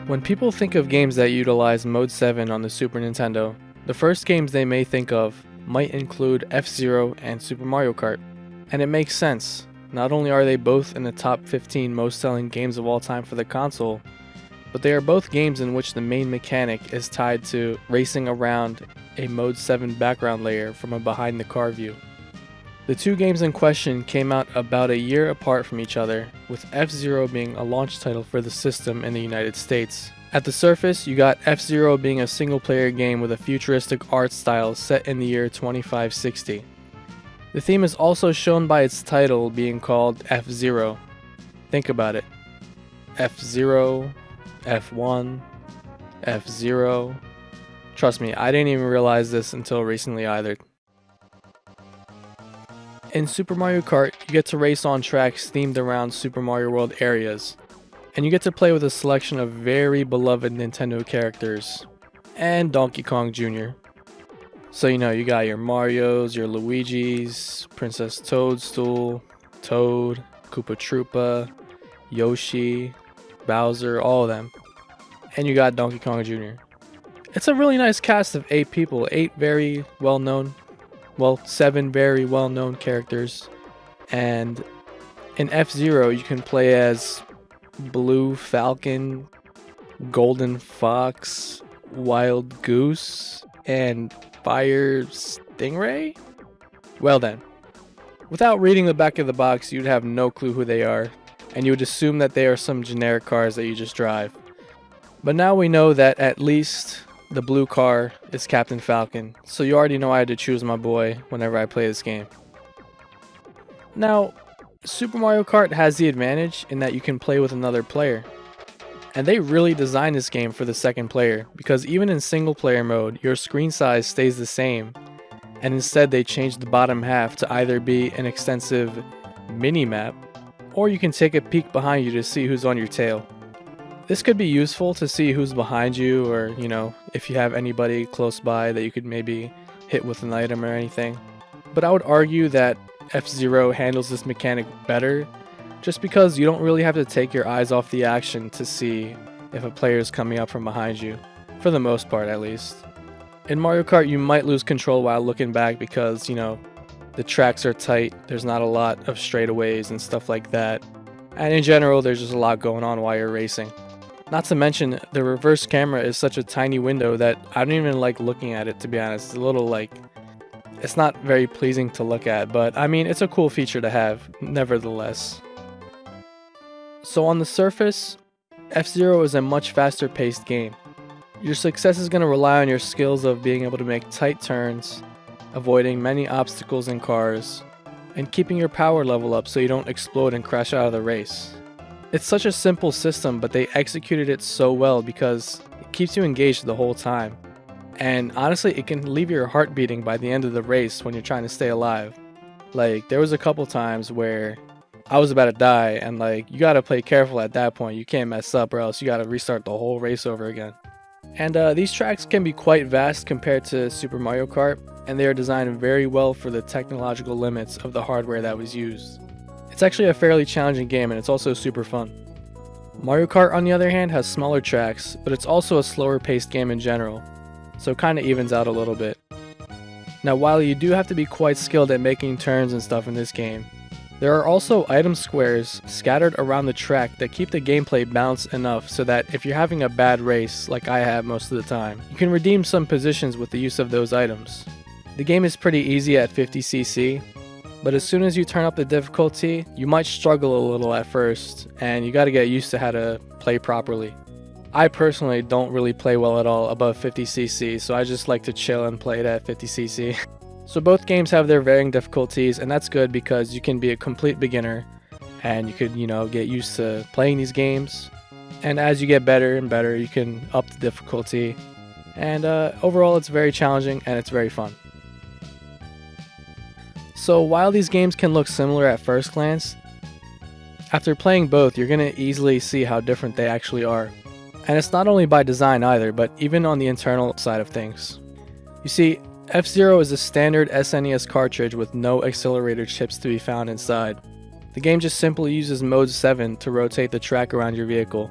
When people think of games that utilize Mode 7 on the Super Nintendo, the first games they may think of might include F-Zero and Super Mario Kart. And it makes sense. Not only are they both in the top 15 most selling games of all time for the console, but they are both games in which the main mechanic is tied to racing around a Mode 7 background layer from a behind the car view. The two games in question came out about a year apart from each other, with F-Zero being a launch title for the system in the United States. At the surface, you got F-Zero being a single-player game with a futuristic art style set in the year 2560. The theme is also shown by its title being called F-Zero. Think about it. F-Zero, F1, F-Zero. Trust me, I didn't even realize this until recently either. In Super Mario Kart, you get to race on tracks themed around Super Mario World areas, and you get to play with a selection of very beloved Nintendo characters, and Donkey Kong Jr. So you got your Marios, your Luigis, Princess Toadstool, Toad, Koopa Troopa, Yoshi, Bowser, all of them. And you got Donkey Kong Jr. It's a really nice cast of 8 people, 8 very well-known, 7 very well-known characters. And in F-Zero, you can play as Blue Falcon, Golden Fox, Wild Goose, and Fire Stingray? Well then, without reading the back of the box, you'd have no clue who they are, and you would assume that they are some generic cars that you just drive. But now we know that at least the blue car is Captain Falcon, so you already know I had to choose my boy whenever I play this game. Now, Super Mario Kart has the advantage in that you can play with another player. And they really designed this game for the second player, because even in single player mode, your screen size stays the same, and instead they changed the bottom half to either be an extensive mini-map, or you can take a peek behind you to see who's on your tail. This could be useful to see who's behind you, or if you have anybody close by that you could maybe hit with an item or anything. But I would argue that F-Zero handles this mechanic better, just because you don't really have to take your eyes off the action to see if a player is coming up from behind you, for the most part at least. In Mario Kart you might lose control while looking back because, the tracks are tight, there's not a lot of straightaways and stuff like that, and in general there's just a lot going on while you're racing. Not to mention, the reverse camera is such a tiny window that I don't even like looking at it, to be honest. It's a little it's not very pleasing to look at, but I mean, it's a cool feature to have, nevertheless. So on the surface, F-Zero is a much faster paced game. Your success is going to rely on your skills of being able to make tight turns, avoiding many obstacles and cars, and keeping your power level up so you don't explode and crash out of the race. It's such a simple system, but they executed it so well because it keeps you engaged the whole time. And honestly, it can leave your heart beating by the end of the race when you're trying to stay alive. There was a couple times where I was about to die, and you gotta play careful at that point. You can't mess up or else you gotta restart the whole race over again. And these tracks can be quite vast compared to Super Mario Kart, and they are designed very well for the technological limits of the hardware that was used. It's actually a fairly challenging game, and it's also super fun. Mario Kart, on the other hand, has smaller tracks, but it's also a slower paced game in general, so it kinda evens out a little bit. Now, while you do have to be quite skilled at making turns and stuff in this game, there are also item squares scattered around the track that keep the gameplay balanced enough so that if you're having a bad race, like I have most of the time, you can redeem some positions with the use of those items. The game is pretty easy at 50cc, but as soon as you turn up the difficulty, you might struggle a little at first, and you gotta get used to how to play properly. I personally don't really play well at all above 50cc, so I just like to chill and play it at 50cc. So both games have their varying difficulties, and that's good because you can be a complete beginner and you could, get used to playing these games. And as you get better and better, you can up the difficulty. And overall, it's very challenging and it's very fun. So while these games can look similar at first glance, after playing both, you're going to easily see how different they actually are. And it's not only by design either, but even on the internal side of things. You see, F-Zero is a standard SNES cartridge with no accelerator chips to be found inside. The game just simply uses Mode 7 to rotate the track around your vehicle.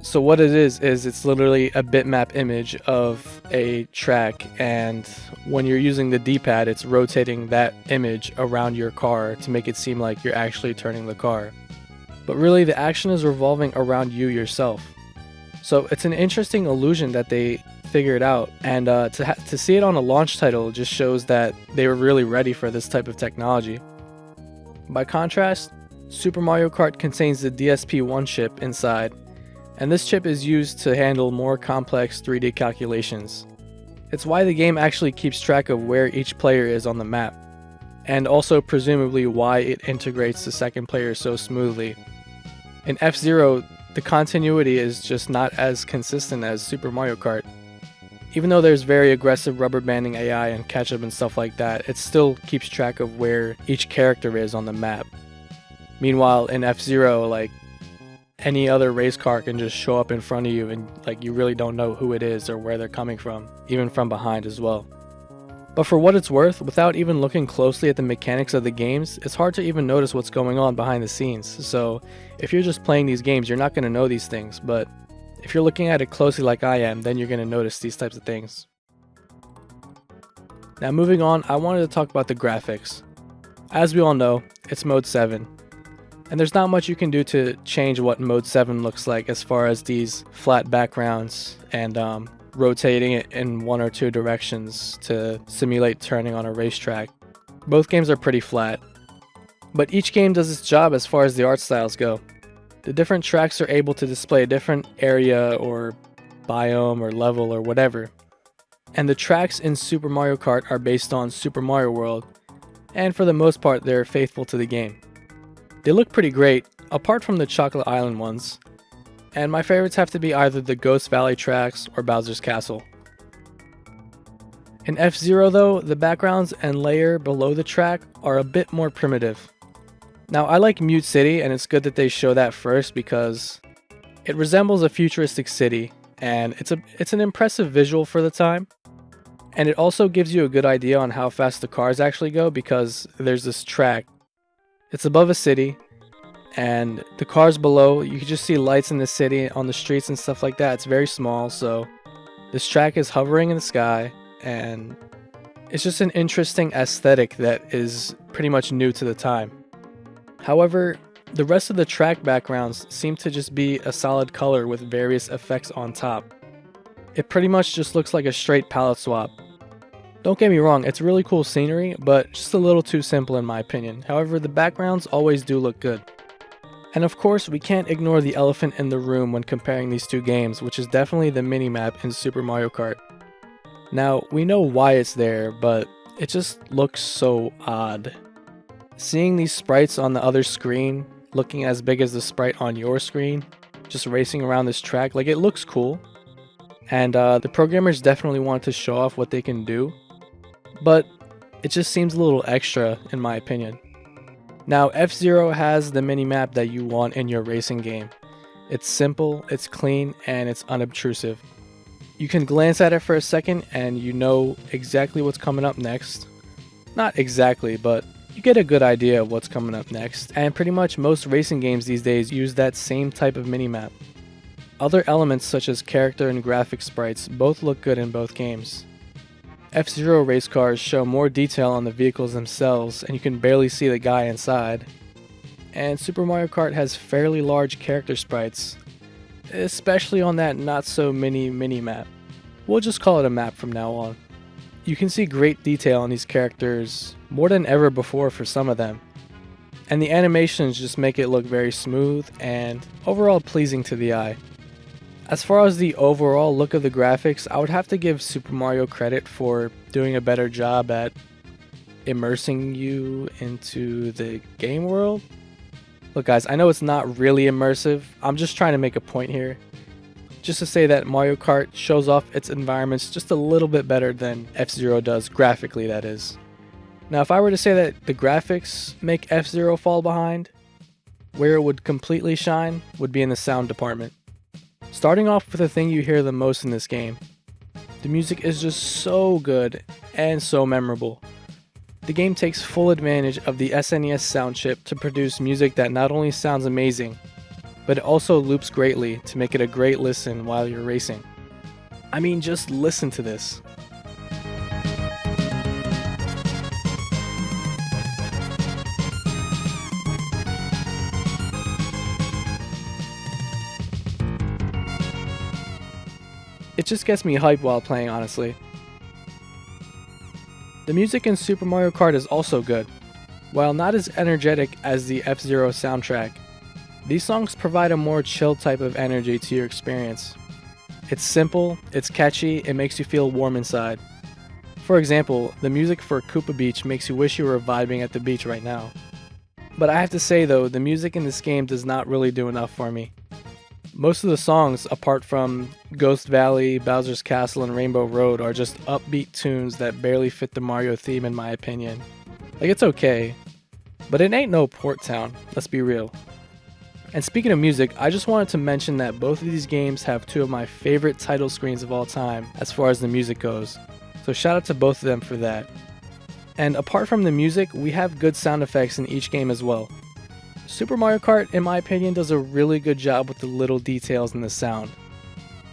So what it is it's literally a bitmap image of a track, and when you're using the D-pad, it's rotating that image around your car to make it seem like you're actually turning the car. But really, the action is revolving around you yourself. So it's an interesting illusion that they figured out, and to see it on a launch title just shows that they were really ready for this type of technology. By contrast, Super Mario Kart contains the DSP-1 chip inside, and this chip is used to handle more complex 3D calculations. It's why the game actually keeps track of where each player is on the map, and also presumably why it integrates the second player so smoothly. In F-Zero, the continuity is just not as consistent as Super Mario Kart. Even though there's very aggressive rubber banding AI and catch-up and stuff like that, it still keeps track of where each character is on the map. Meanwhile, in F-Zero, like, any other race car can just show up in front of you and like you really don't know who it is or where they're coming from, even from behind as well. But for what it's worth, without even looking closely at the mechanics of the games, it's hard to even notice what's going on behind the scenes. So if you're just playing these games, you're not going to know these things, but if you're looking at it closely like I am, then you're going to notice these types of things. Now moving on, I wanted to talk about the graphics. As we all know, it's Mode 7. And there's not much you can do to change what Mode 7 looks like as far as these flat backgrounds and rotating it in one or two directions to simulate turning on a racetrack. Both games are pretty flat, but each game does its job as far as the art styles go. The different tracks are able to display a different area or biome or level or whatever. And the tracks in Super Mario Kart are based on Super Mario World, and for the most part they're faithful to the game. They look pretty great, apart from the Chocolate Island ones, and my favorites have to be either the Ghost Valley tracks or Bowser's Castle. In F-Zero though, the backgrounds and layer below the track are a bit more primitive. Now I like Mute City, and it's good that they show that first because it resembles a futuristic city, and it's an impressive visual for the time. And it also gives you a good idea on how fast the cars actually go because there's this track. It's above a city, and the cars below, you can just see lights in the city on the streets and stuff like that. It's very small, so this track is hovering in the sky, and it's just an interesting aesthetic that is pretty much new to the time. However, the rest of the track backgrounds seem to just be a solid color with various effects on top. It pretty much just looks like a straight palette swap. Don't get me wrong, it's really cool scenery, but just a little too simple in my opinion. However, the backgrounds always do look good. And of course, we can't ignore the elephant in the room when comparing these two games, which is definitely the minimap in Super Mario Kart. Now, we know why it's there, but it just looks so odd. Seeing these sprites on the other screen, looking as big as the sprite on your screen, just racing around this track, like, it looks cool. And the programmers definitely wanted to show off what they can do, but it just seems a little extra in my opinion. Now, F-Zero has the minimap that you want in your racing game. It's simple, it's clean, and it's unobtrusive. You can glance at it for a second and you know exactly what's coming up next. Not exactly, but you get a good idea of what's coming up next, and pretty much most racing games these days use that same type of minimap. Other elements such as character and graphic sprites both look good in both games. F-Zero race cars show more detail on the vehicles themselves, and you can barely see the guy inside. And Super Mario Kart has fairly large character sprites, especially on that not so mini map. We'll just call it a map from now on. You can see great detail on these characters, more than ever before for some of them. And the animations just make it look very smooth and overall pleasing to the eye. As far as the overall look of the graphics, I would have to give Super Mario credit for doing a better job at immersing you into the game world. Look guys, I know it's not really immersive, I'm just trying to make a point here. Just to say that Mario Kart shows off its environments just a little bit better than F-Zero does, graphically that is. Now if I were to say that the graphics make F-Zero fall behind, where it would completely shine would be in the sound department. Starting off with the thing you hear the most in this game. The music is just so good and so memorable. The game takes full advantage of the SNES sound chip to produce music that not only sounds amazing, but it also loops greatly to make it a great listen while you're racing. I mean, just listen to this. It just gets me hyped while playing, honestly. The music in Super Mario Kart is also good. While not as energetic as the F-Zero soundtrack, these songs provide a more chill type of energy to your experience. It's simple, it's catchy, it makes you feel warm inside. For example, the music for Koopa Beach makes you wish you were vibing at the beach right now. But I have to say though, the music in this game does not really do enough for me. Most of the songs, apart from Ghost Valley, Bowser's Castle, and Rainbow Road, are just upbeat tunes that barely fit the Mario theme in my opinion. Like, it's okay, but it ain't no Port Town, let's be real. And speaking of music, I just wanted to mention that both of these games have two of my favorite title screens of all time as far as the music goes, so shout out to both of them for that. And apart from the music, we have good sound effects in each game as well. Super Mario Kart, in my opinion, does a really good job with the little details in the sound.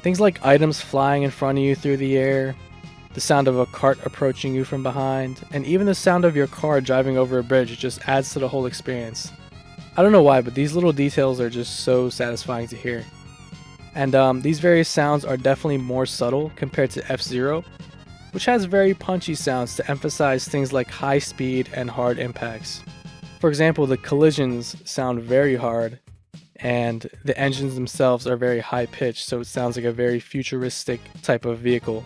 Things like items flying in front of you through the air, the sound of a cart approaching you from behind, and even the sound of your car driving over a bridge just adds to the whole experience. I don't know why, but these little details are just so satisfying to hear. And these various sounds are definitely more subtle compared to F-Zero, which has very punchy sounds to emphasize things like high speed and hard impacts. For example, the collisions sound very hard, and the engines themselves are very high pitched, so it sounds like a very futuristic type of vehicle.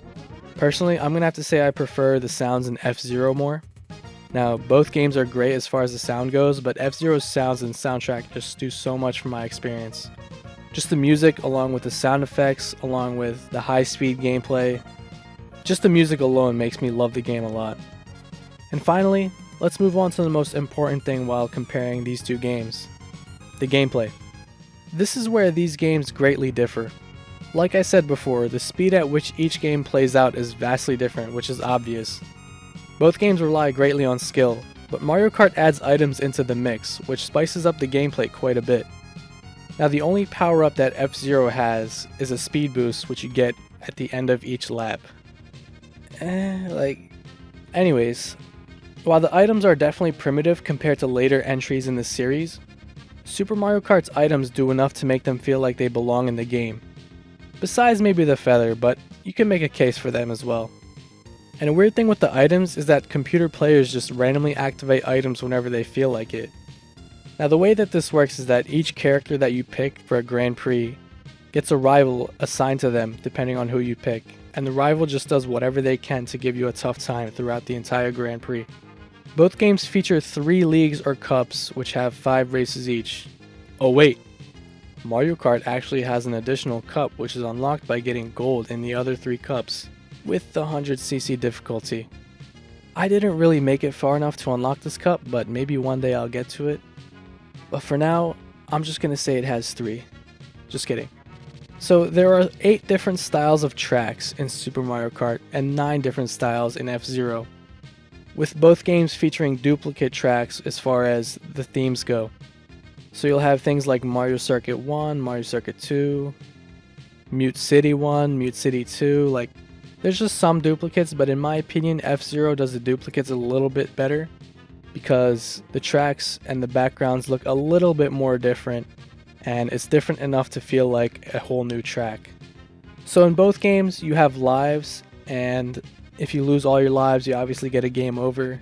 Personally, I'm gonna have to say I prefer the sounds in F-Zero more. Now, both games are great as far as the sound goes, but F-Zero's sounds and soundtrack just do so much for my experience. Just the music, along with the sound effects, along with the high-speed gameplay, just the music alone makes me love the game a lot. And finally, let's move on to the most important thing while comparing these two games: the gameplay. This is where these games greatly differ. Like I said before, the speed at which each game plays out is vastly different, which is obvious. Both games rely greatly on skill, but Mario Kart adds items into the mix, which spices up the gameplay quite a bit. Now, the only power-up that F-Zero has is a speed boost, which you get at the end of each lap. Anyways, while the items are definitely primitive compared to later entries in the series, Super Mario Kart's items do enough to make them feel like they belong in the game. Besides maybe the feather, but you can make a case for them as well. And a weird thing with the items is that computer players just randomly activate items whenever they feel like it. Now, the way that this works is that each character that you pick for a Grand Prix gets a rival assigned to them depending on who you pick, and the rival just does whatever they can to give you a tough time throughout the entire Grand Prix. Both games feature 3 leagues or cups which have 5 races each. Oh wait, Mario Kart actually has an additional cup which is unlocked by getting gold in the other 3 cups, with the 100cc difficulty. I didn't really make it far enough to unlock this cup, but maybe one day I'll get to it. But for now, I'm just gonna say it has 3. Just kidding. So there are 8 different styles of tracks in Super Mario Kart and 9 different styles in F-Zero, with both games featuring duplicate tracks as far as the themes go. So you'll have things like Mario Circuit 1, Mario Circuit 2, Mute City 1, Mute City 2, there's just some duplicates, but in my opinion, F-Zero does the duplicates a little bit better because the tracks and the backgrounds look a little bit more different, and it's different enough to feel like a whole new track. So in both games, you have lives, and if you lose all your lives, you obviously get a game over.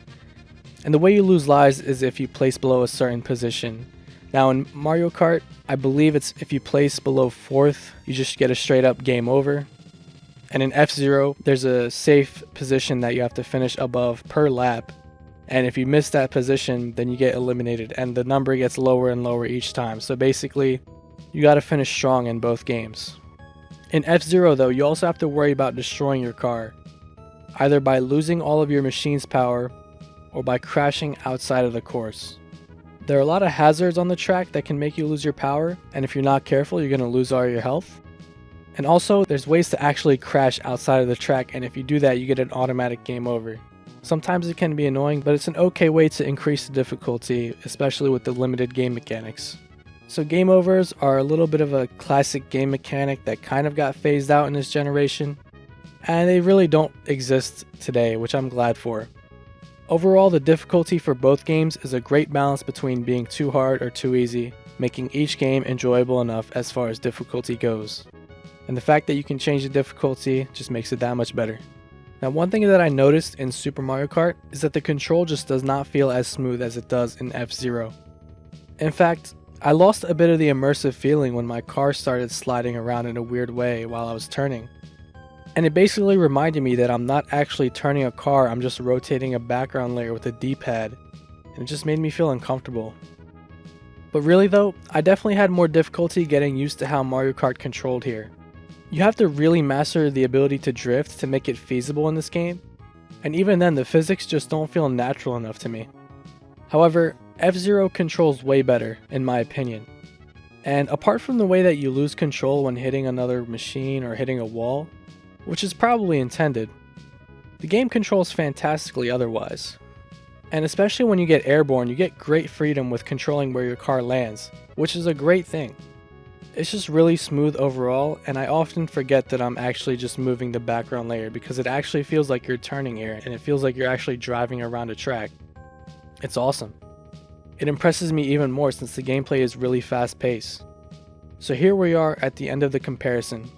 And the way you lose lives is if you place below a certain position. Now in Mario Kart, I believe it's if you place below 4th, you just get a straight up game over. And in F-Zero, there's a safe position that you have to finish above per lap. And if you miss that position, then you get eliminated, and the number gets lower and lower each time. So basically, you gotta finish strong in both games. In F-Zero though, you also have to worry about destroying your car, either by losing all of your machine's power, or by crashing outside of the course. There are a lot of hazards on the track that can make you lose your power, and if you're not careful, you're gonna lose all your health. And also, there's ways to actually crash outside of the track, and if you do that, you get an automatic game over. Sometimes it can be annoying, but it's an okay way to increase the difficulty, especially with the limited game mechanics. So game overs are a little bit of a classic game mechanic that kind of got phased out in this generation, and they really don't exist today, which I'm glad for. Overall, the difficulty for both games is a great balance between being too hard or too easy, making each game enjoyable enough as far as difficulty goes. And the fact that you can change the difficulty just makes it that much better. Now, one thing that I noticed in Super Mario Kart is that the control just does not feel as smooth as it does in F-Zero. In fact, I lost a bit of the immersive feeling when my car started sliding around in a weird way while I was turning. And it basically reminded me that I'm not actually turning a car, I'm just rotating a background layer with a D-pad, and it just made me feel uncomfortable. But really though, I definitely had more difficulty getting used to how Mario Kart controlled here. You have to really master the ability to drift to make it feasible in this game, and even then the physics just don't feel natural enough to me. However, F-Zero controls way better, in my opinion. And apart from the way that you lose control when hitting another machine or hitting a wall, which is probably intended, the game controls fantastically otherwise. And especially when you get airborne, you get great freedom with controlling where your car lands, which is a great thing. It's just really smooth overall, and I often forget that I'm actually just moving the background layer because it actually feels like you're turning here and it feels like you're actually driving around a track. It's awesome. It impresses me even more since the gameplay is really fast paced. So here we are at the end of the comparison,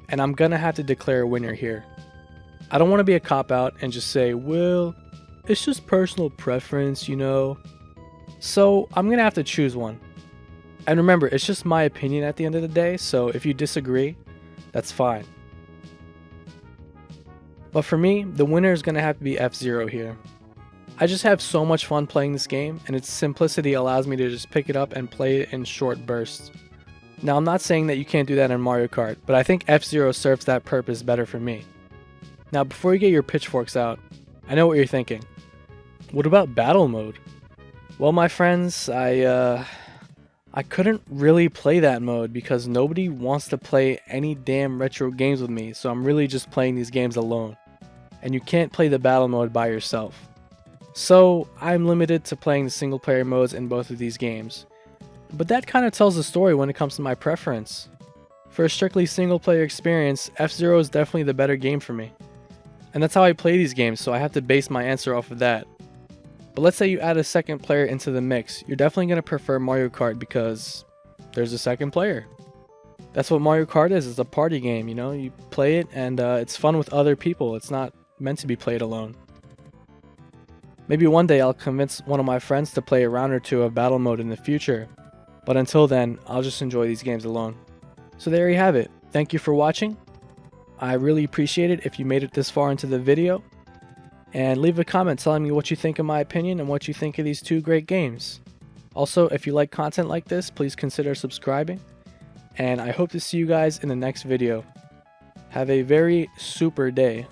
and I'm gonna have to declare a winner here. I don't want to be a cop-out and just say, well, it's just personal preference, you know. So I'm gonna have to choose one. And remember, it's just my opinion at the end of the day, so if you disagree, that's fine. But for me, the winner is gonna have to be F-Zero here. I just have so much fun playing this game, and its simplicity allows me to just pick it up and play it in short bursts. Now, I'm not saying that you can't do that in Mario Kart, but I think F-Zero serves that purpose better for me. Now, before you get your pitchforks out, I know what you're thinking. What about battle mode? Well, my friends, I couldn't really play that mode because nobody wants to play any damn retro games with me, so I'm really just playing these games alone. And you can't play the battle mode by yourself. So, I'm limited to playing the single player modes in both of these games. But that kind of tells the story when it comes to my preference. For a strictly single player experience, F-Zero is definitely the better game for me. And that's how I play these games, so I have to base my answer off of that. But let's say you add a second player into the mix, you're definitely going to prefer Mario Kart because there's a second player. That's what Mario Kart is, it's a party game, you know, you play it and it's fun with other people, it's not meant to be played alone. Maybe one day I'll convince one of my friends to play a round or two of battle mode in the future, but until then, I'll just enjoy these games alone. So there you have it, thank you for watching. I really appreciate it if you made it this far into the video. And leave a comment telling me what you think of my opinion and what you think of these two great games. Also, if you like content like this, please consider subscribing. And I hope to see you guys in the next video. Have a very super day.